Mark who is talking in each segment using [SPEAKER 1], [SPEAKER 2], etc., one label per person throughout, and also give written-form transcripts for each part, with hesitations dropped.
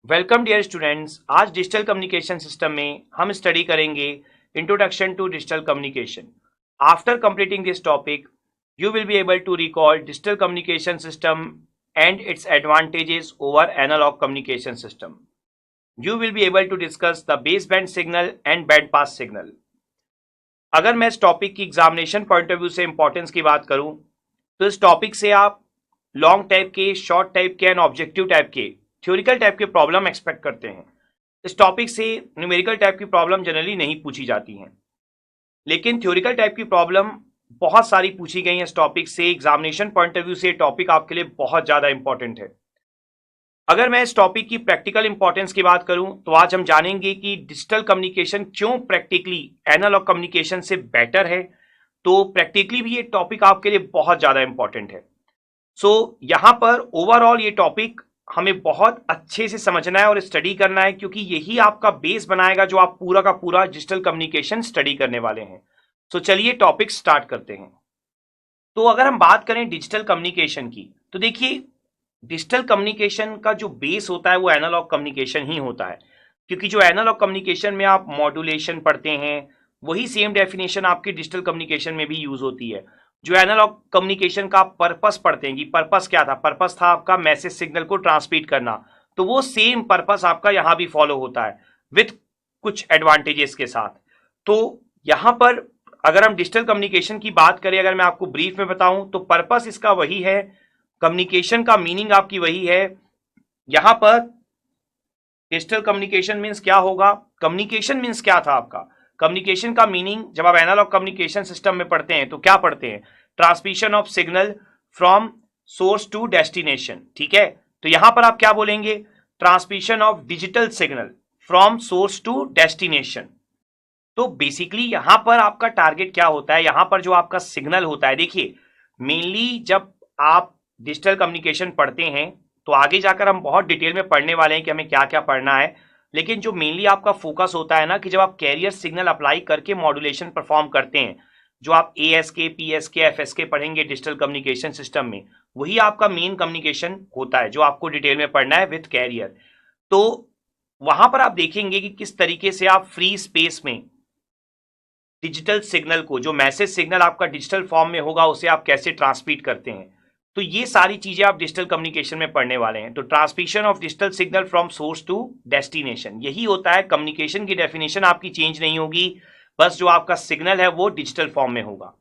[SPEAKER 1] Welcome dear students. आज digital communication system में हम स्टडी करेंगे introduction to digital communication. After completing this topic you will be able to recall digital communication system and its advantages over analog communication system. You will be able to discuss the baseband signal and bandpass signal. अगर मैं इस topic की examination point of view से importance की बात करूं तो इस टॉपिक से आप लॉन्ग टाइप के, शॉर्ट टाइप के एंड ऑब्जेक्टिव टाइप के, थ्योरिकल टाइप के प्रॉब्लम एक्सपेक्ट करते हैं। इस टॉपिक से न्यूमेरिकल टाइप की प्रॉब्लम जनरली नहीं पूछी जाती हैं, लेकिन थ्योरिकल टाइप की प्रॉब्लम बहुत सारी पूछी गई हैं इस टॉपिक से। एग्जामिनेशन पॉइंट ऑफ व्यू से टॉपिक आपके लिए बहुत ज्यादा इंपॉर्टेंट है। अगर मैं इस टॉपिक की प्रैक्टिकल इंपॉर्टेंस की बात करूं तो आज हम जानेंगे कि डिजिटल कम्युनिकेशन क्यों प्रैक्टिकली एनालॉग कम्युनिकेशन से बेटर है। तो प्रैक्टिकली भी ये टॉपिक आपके लिए बहुत ज्यादा इंपॉर्टेंट है। यहां पर ओवरऑल ये टॉपिक हमें बहुत अच्छे से समझना है और स्टडी करना है, क्योंकि यही आपका बेस बनाएगा जो आप पूरा का पूरा डिजिटल कम्युनिकेशन स्टडी करने वाले हैं। चलिए टॉपिक स्टार्ट करते हैं। तो अगर हम बात करें डिजिटल कम्युनिकेशन की, तो देखिए डिजिटल कम्युनिकेशन का जो बेस होता है वो एनालॉग कम्युनिकेशन ही होता है, क्योंकि जो एनालॉग कम्युनिकेशन में आप मॉड्यूलेशन पढ़ते हैं वही सेम डेफिनेशन आपकी डिजिटल कम्युनिकेशन में भी यूज होती है। जो एनालॉग कम्युनिकेशन का आप पर्पस पढ़ते हैं कि पर्पस क्या था, पर्पस था आपका मैसेज सिग्नल को ट्रांसमिट करना, तो वो सेम पर्पस आपका यहां भी फॉलो होता है विथ कुछ एडवांटेजेस के साथ। तो यहां पर अगर हम डिजिटल कम्युनिकेशन की बात करें, अगर मैं आपको ब्रीफ में बताऊं तो पर्पस इसका वही है, कम्युनिकेशन का मीनिंग आपकी वही है। यहां पर डिजिटल कम्युनिकेशन मीन्स क्या होगा, कम्युनिकेशन मीन्स क्या था आपका, कम्युनिकेशन का मीनिंग जब आप एनालॉग कम्युनिकेशन सिस्टम में पढ़ते हैं तो क्या पढ़ते हैं, transmission of signal from source to destination. ठीक है, तो यहां पर आप क्या बोलेंगे, transmission of digital signal from source to destination. तो बेसिकली यहां पर आपका टारगेट क्या होता है, यहां पर जो आपका सिग्नल होता है, देखिए मेनली जब आप डिजिटल कम्युनिकेशन पढ़ते हैं तो आगे जाकर हम बहुत डिटेल में पढ़ने वाले हैं कि हमें क्या क्या पढ़ना है, लेकिन जो मेनली आपका फोकस होता है ना कि जब आप कैरियर सिग्नल अप्लाई करके मॉड्यूलेशन परफॉर्म करते हैं, जो आप ASK, PSK, FSK पढ़ेंगे डिजिटल कम्युनिकेशन सिस्टम में, वही आपका मेन कम्युनिकेशन होता है जो आपको डिटेल में पढ़ना है विथ कैरियर। तो वहां पर आप देखेंगे कि किस तरीके से आप फ्री स्पेस में डिजिटल सिग्नल को, जो मैसेज सिग्नल आपका डिजिटल फॉर्म में होगा, उसे आप कैसे ट्रांसमिट करते हैं। तो ये सारी चीजें आप डिजिटल कम्युनिकेशन में पढ़ने वाले हैं। तो transmission of digital signal from source to destination यही होता है। कम्युनिकेशन की डेफिनेशन आपकी चेंज नहीं होगी, बस जो आपका सिग्नल है वो डिजिटल फॉर्म में होगा।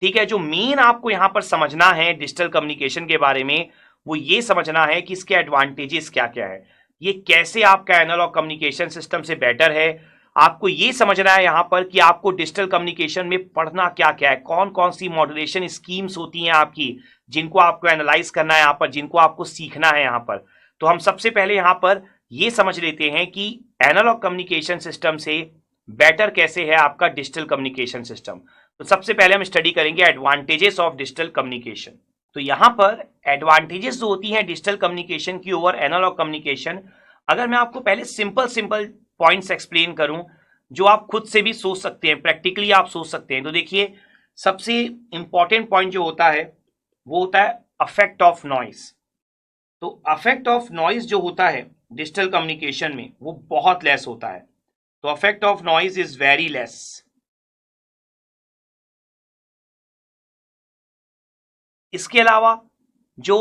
[SPEAKER 1] ठीक है, जो मेन आपको यहां पर समझना है डिजिटल कम्युनिकेशन के बारे में, वो ये समझना है कि इसके एडवांटेजेस क्या क्या है, ये कैसे आपका एनालॉग कम्युनिकेशन सिस्टम से बेटर है। आपको ये समझना है यहां पर कि आपको डिजिटल कम्युनिकेशन में पढ़ना क्या क्या है, कौन कौन सी मॉड्यूलेशन स्कीम्स होती हैं आपकी, जिनको आपको एनालाइज करना है यहाँ पर, जिनको आपको सीखना है यहाँ पर। तो हम सबसे पहले यहाँ पर ये समझ लेते हैं कि एनालॉग कम्युनिकेशन सिस्टम से बेटर कैसे है आपका डिजिटल कम्युनिकेशन सिस्टम। तो सबसे पहले हम स्टडी करेंगे एडवांटेजेस ऑफ डिजिटल कम्युनिकेशन। तो यहां पर एडवांटेजेस जो होती हैं डिजिटल कम्युनिकेशन की ओवर एनालॉग कम्युनिकेशन, अगर मैं आपको पहले सिंपल सिंपल पॉइंट्स एक्सप्लेन करूं जो आप खुद से भी सोच सकते हैं, प्रैक्टिकली आप सोच सकते हैं, तो देखिए सबसे इंपॉर्टेंट पॉइंट जो होता है वो होता है अफेक्ट ऑफ नॉइस। तो अफेक्ट ऑफ नॉइस जो होता है डिजिटल कम्युनिकेशन में वो बहुत लेस होता है। तो affect of noise is very less. इसके अलावा जो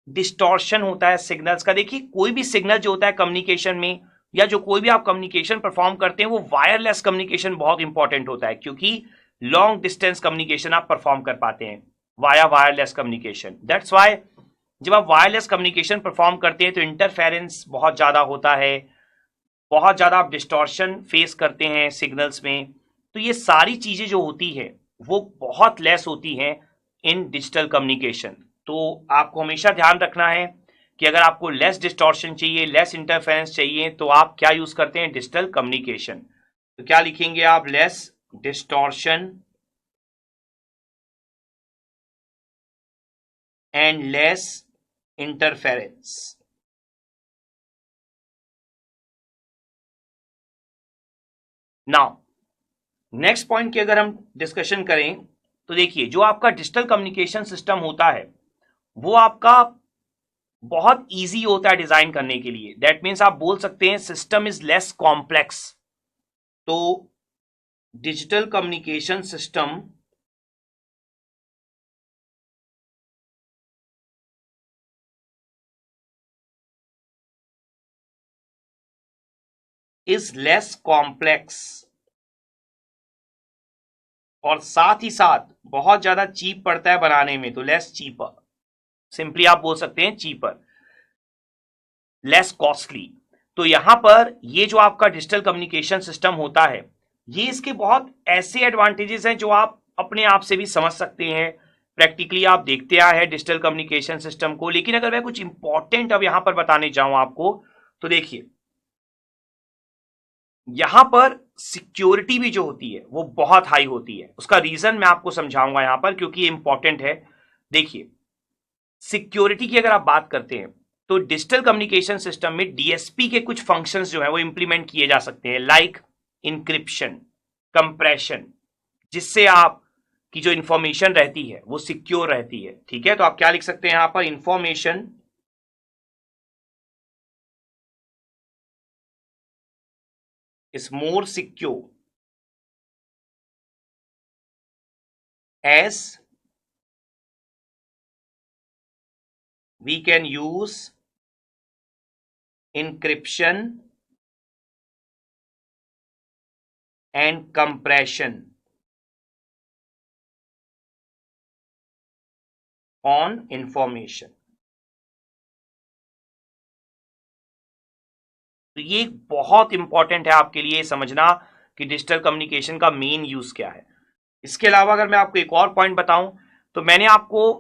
[SPEAKER 1] डिस्टॉर्शन होता है सिग्नल्स का, देखिए कोई भी सिग्नल जो होता है कम्युनिकेशन में, या जो कोई भी आप कम्युनिकेशन परफॉर्म करते हैं, वो वायरलेस कम्युनिकेशन बहुत इंपॉर्टेंट होता है, क्योंकि लॉन्ग डिस्टेंस कम्युनिकेशन आप परफॉर्म कर पाते हैं via wireless communication. That's why जब आप वायरलेस कम्युनिकेशन परफॉर्म करते हैं तो इंटरफेरेंस बहुत ज्यादा होता है, बहुत ज्यादा आप डिस्टॉर्शन फेस करते हैं सिग्नल्स में। तो ये सारी चीजें जो होती है वो बहुत लेस होती हैं इन डिजिटल कम्युनिकेशन। तो आपको हमेशा ध्यान रखना है कि अगर आपको लेस डिस्टॉर्शन चाहिए, लेस इंटरफेरेंस चाहिए, तो आप क्या यूज करते हैं, डिजिटल कम्युनिकेशन। तो क्या लिखेंगे आप, less distortion and less interference. Now next point की अगर हम डिस्कशन करें तो देखिए जो आपका डिजिटल कम्युनिकेशन सिस्टम होता है वो आपका बहुत इजी होता है डिजाइन करने के लिए। दैट मीन्स आप बोल सकते हैं सिस्टम इज लेस कॉम्प्लेक्स। तो digital communication system is less complex, और साथ ही साथ बहुत ज्यादा चीप पड़ता है बनाने में, तो लेस चीपर। सिंपली आप बोल सकते हैं चीपर, लेस कॉस्टली। तो यहां पर ये जो आपका डिजिटल कम्युनिकेशन सिस्टम होता है, ये इसके बहुत ऐसे एडवांटेजेस हैं जो आप अपने आप से भी समझ सकते हैं। प्रैक्टिकली आप देखते आए हैं डिजिटल कम्युनिकेशन सिस्टम को। लेकिन अगर मैं कुछ इंपॉर्टेंट अब यहां पर बताने जाऊं आपको, तो देखिए यहां पर सिक्योरिटी भी जो होती है वो बहुत हाई होती है। उसका रीजन मैं आपको समझाऊंगा यहां पर, क्योंकि ये इंपॉर्टेंट है। देखिए सिक्योरिटी की अगर आप बात करते हैं, तो डिजिटल कम्युनिकेशन सिस्टम में डीएसपी के कुछ फंक्शंस जो है वो इंप्लीमेंट किए जा सकते हैं, लाइक इंक्रिप्शन, कंप्रेशन, जिससे आप की जो इंफॉर्मेशन रहती है वो सिक्योर रहती है। ठीक है, तो आप क्या लिख सकते हैं यहां पर, information is more secure as we can use encryption and compression on information। तो ये बहुत इंपॉर्टेंट है आपके लिए समझना कि डिजिटल कम्युनिकेशन का मेन यूज क्या है। इसके अलावा अगर मैं आपको एक और पॉइंट बताऊं, तो मैंने आपको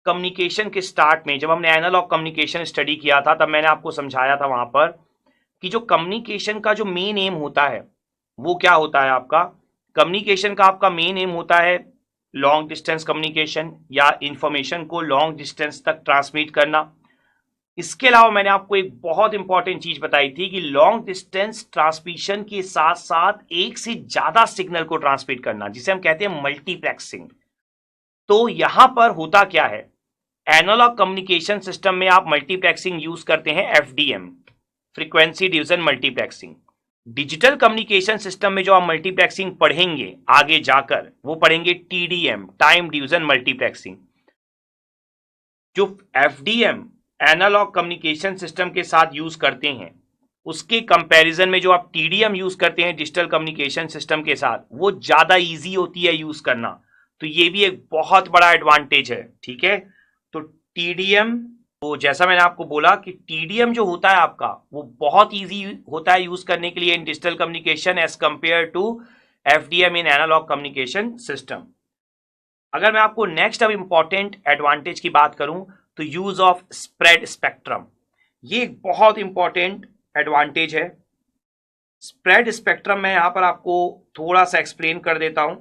[SPEAKER 1] कम्युनिकेशन के स्टार्ट में, जब हमने एनालॉग कम्युनिकेशन स्टडी किया था, तब मैंने आपको समझाया था वहां पर कि जो कम्युनिकेशन का जो मेन एम होता है वो क्या होता है आपका। कम्युनिकेशन का आपका मेन एम होता है लॉन्ग डिस्टेंस कम्युनिकेशन, या इंफॉर्मेशन को लॉन्ग डिस्टेंस तक ट्रांसमिट करना। इसके अलावा मैंने आपको एक बहुत इंपॉर्टेंट चीज बताई थी कि लॉन्ग डिस्टेंस ट्रांसमिशन के साथ साथ एक से ज्यादा सिग्नल को ट्रांसमिट करना, जिसे हम कहते हैं मल्टीप्लेक्सिंग। तो यहां पर होता क्या है, एनालॉग कम्युनिकेशन सिस्टम में आप मल्टीप्लेक्सिंग यूज करते हैं FDM, frequency division multiplexing. Digital communication system में जो आप मल्टीप्लेक्सिंग पढ़ेंगे आगे जाकर, वो पढ़ेंगे टीडीएम, टाइम डिवीजन मल्टीप्लेक्सिंग। जो एफडीएम एनालॉग कम्युनिकेशन सिस्टम के साथ यूज करते हैं, उसके कंपैरिजन में जो आप टीडीएम यूज करते हैं डिजिटल कम्युनिकेशन सिस्टम के साथ, वो ज्यादा इजी होती है यूज करना। तो ये भी एक बहुत बड़ा एडवांटेज है। ठीक है, तो टीडीएम, तो जैसा मैंने आपको बोला कि टीडीएम जो होता है आपका, वो बहुत इजी होता है यूज करने के लिए in digital communication as compare to FDM in analog communication system. अगर मैं आपको नेक्स्ट अब इंपॉर्टेंट एडवांटेज की बात करूं, तो यूज ऑफ स्प्रेड स्पेक्ट्रम, ये एक बहुत इंपॉर्टेंट एडवांटेज है। स्प्रेड स्पेक्ट्रम मैं यहां पर आपको थोड़ा सा एक्सप्लेन कर देता हूं।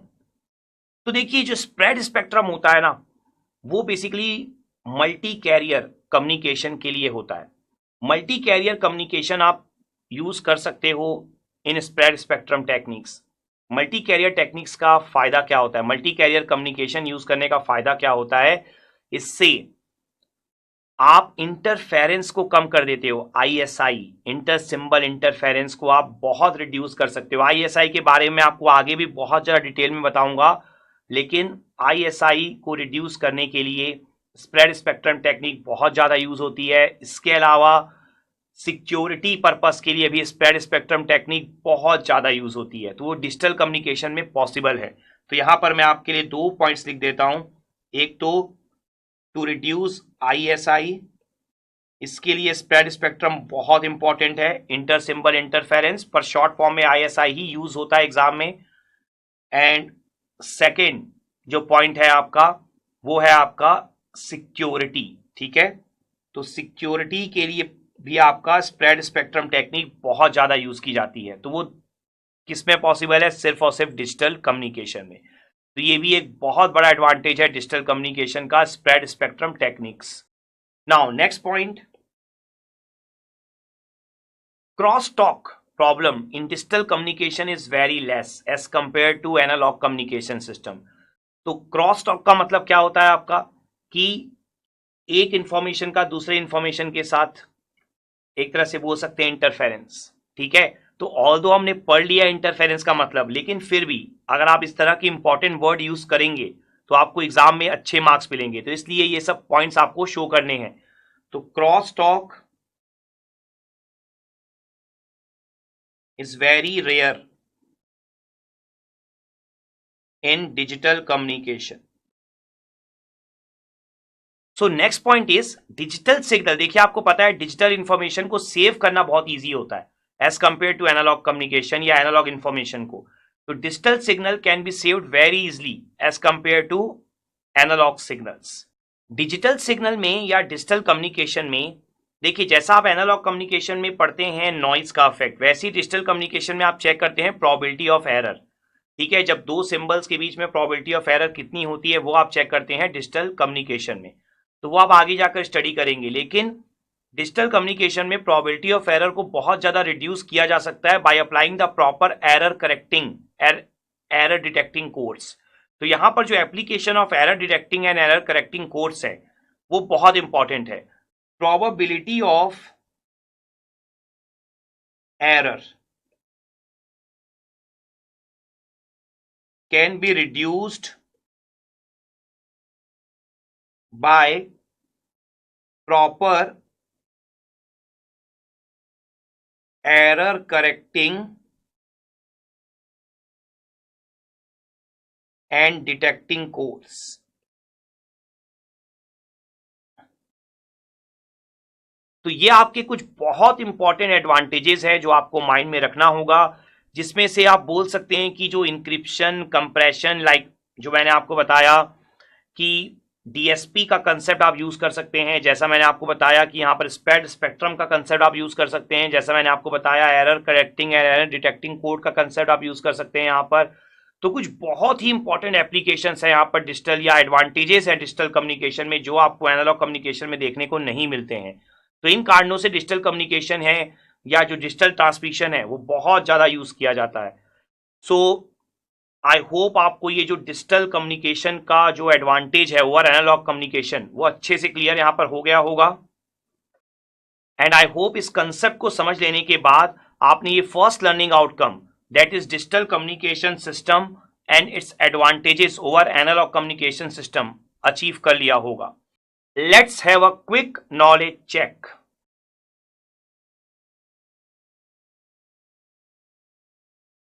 [SPEAKER 1] तो देखिए जो स्प्रेड स्पेक्ट्रम होता है ना, वो बेसिकली मल्टी कैरियर कम्युनिकेशन के लिए होता है। मल्टी कैरियर कम्युनिकेशन आप यूज कर सकते हो in spread spectrum techniques. Multi carrier techniques का फायदा क्या होता है, मल्टी कैरियर कम्युनिकेशन यूज करने का फायदा क्या होता है, इससे आप इंटरफेरेंस को कम कर देते हो। आईएसआई, इंटर सिंबल इंटरफेरेंस को आप बहुत रिड्यूस कर सकते हो। आईएसआई के बारे में आपको आगे भी बहुत ज्यादा डिटेल में बताऊंगा, लेकिन आईएसआई को रिड्यूस करने के लिए स्प्रेड स्पेक्ट्रम टेक्निक बहुत ज्यादा यूज होती है। इसके अलावा सिक्योरिटी पर्पस के लिए भी स्प्रेड स्पेक्ट्रम टेक्निक बहुत ज्यादा यूज होती है, तो वो डिजिटल कम्युनिकेशन में पॉसिबल है। तो यहां पर मैं आपके लिए दो पॉइंट्स लिख देता हूं। एक तो टू रिड्यूस आईएसआई, इसके लिए स्प्रेड स्पेक्ट्रम बहुत इंपॉर्टेंट है। इंटर सिंबल इंटरफेरेंस पर शॉर्ट फॉर्म में आईएसआई ही यूज होता है एग्जाम में। एंड सेकेंड जो पॉइंट है आपका, वो है आपका सिक्योरिटी। ठीक है, तो सिक्योरिटी के लिए भी आपका स्प्रेड स्पेक्ट्रम टेक्निक बहुत ज्यादा यूज की जाती है। तो वो किसमें पॉसिबल है, सिर्फ और सिर्फ डिजिटल कम्युनिकेशन में। तो ये भी एक बहुत बड़ा एडवांटेज है डिजिटल कम्युनिकेशन का, spread spectrum techniques. Now next point, cross talk problem in digital communication is very less as compare to analog communication system. तो क्रॉस टॉक का मतलब क्या होता है आपका, कि एक इंफॉर्मेशन का दूसरे इंफॉर्मेशन के साथ एक तरह से बोल सकते हैं इंटरफेरेंस, ठीक है। तो ऑल्दो हमने पढ़ लिया इंटरफेरेंस का मतलब, लेकिन फिर भी अगर आप इस तरह के इंपॉर्टेंट वर्ड यूज करेंगे तो आपको एग्जाम में अच्छे मार्क्स मिलेंगे, तो इसलिए ये सब पॉइंट्स आपको शो करने हैं। तो cross talk is very rare in digital communication. So next point is digital signal. देखिए आपको पता है डिजिटल इंफॉर्मेशन को सेव करना बहुत ईजी होता है as compare to analog communication या एनालॉग इंफॉर्मेशन को। तो digital signal can be saved very easily as compare to analog signals. Digital signal में या डिजिटल कम्युनिकेशन में देखिए जैसा आप एनालॉग कम्युनिकेशन में पढ़ते हैं नॉइज का इफेक्ट, वैसे ही डिजिटल कम्युनिकेशन में आप चेक करते हैं प्रोबेबिलिटी ऑफ एरर, ठीक है। जब दो सिंबल्स के बीच में प्रोबेबिलिटी ऑफ एरर कितनी होती है वो आप चेक करते हैं डिजिटल कम्युनिकेशन में, तो वो आप आगे जाकर स्टडी करेंगे। लेकिन डिजिटल कम्युनिकेशन में प्रोबेबिलिटी ऑफ एरर को बहुत ज्यादा रिड्यूस किया जा सकता है by applying the proper error detecting codes. तो यहां पर जो application of error detecting and error correcting codes है वो बहुत इंपॉर्टेंट है। Probability of error can be reduced by proper error correcting and detecting codes. तो ये आपके कुछ बहुत इंपॉर्टेंट एडवांटेजेस है जो आपको माइंड में रखना होगा, जिसमें से आप बोल सकते हैं कि जो इंक्रिप्शन कंप्रेशन लाइक जो मैंने आपको बताया कि डीएसपी का कंसेप्ट आप यूज कर सकते हैं, जैसा मैंने आपको बताया कि यहाँ पर स्प्रेड स्पेक्ट्रम का कंसेप्ट आप यूज कर सकते हैं, जैसा मैंने आपको बताया error correcting and error detecting code का कंसेप्ट आप यूज कर सकते हैं यहाँ पर। तो कुछ बहुत ही इंपॉर्टेंट एप्लीकेशंस है यहाँ पर डिजिटल या एडवांटेजेस है डिजिटल कम्युनिकेशन में जो आपको एनालॉग कम्युनिकेशन में देखने को नहीं मिलते हैं। तो इन कारणों से डिजिटल कम्युनिकेशन है या जो डिजिटल ट्रांसमिशन है वो बहुत ज्यादा यूज किया जाता है। सो आई होप आपको ये जो डिजिटल कम्युनिकेशन का जो एडवांटेज है ओवर एनालॉग कम्युनिकेशन वो अच्छे से क्लियर यहां पर हो गया होगा। एंड आई होप इस कंसेप्ट को समझ लेने के बाद आपने ये first learning outcome that is digital communication system and its advantages over analog communication system achieve कर लिया होगा। Let's have a quick knowledge check.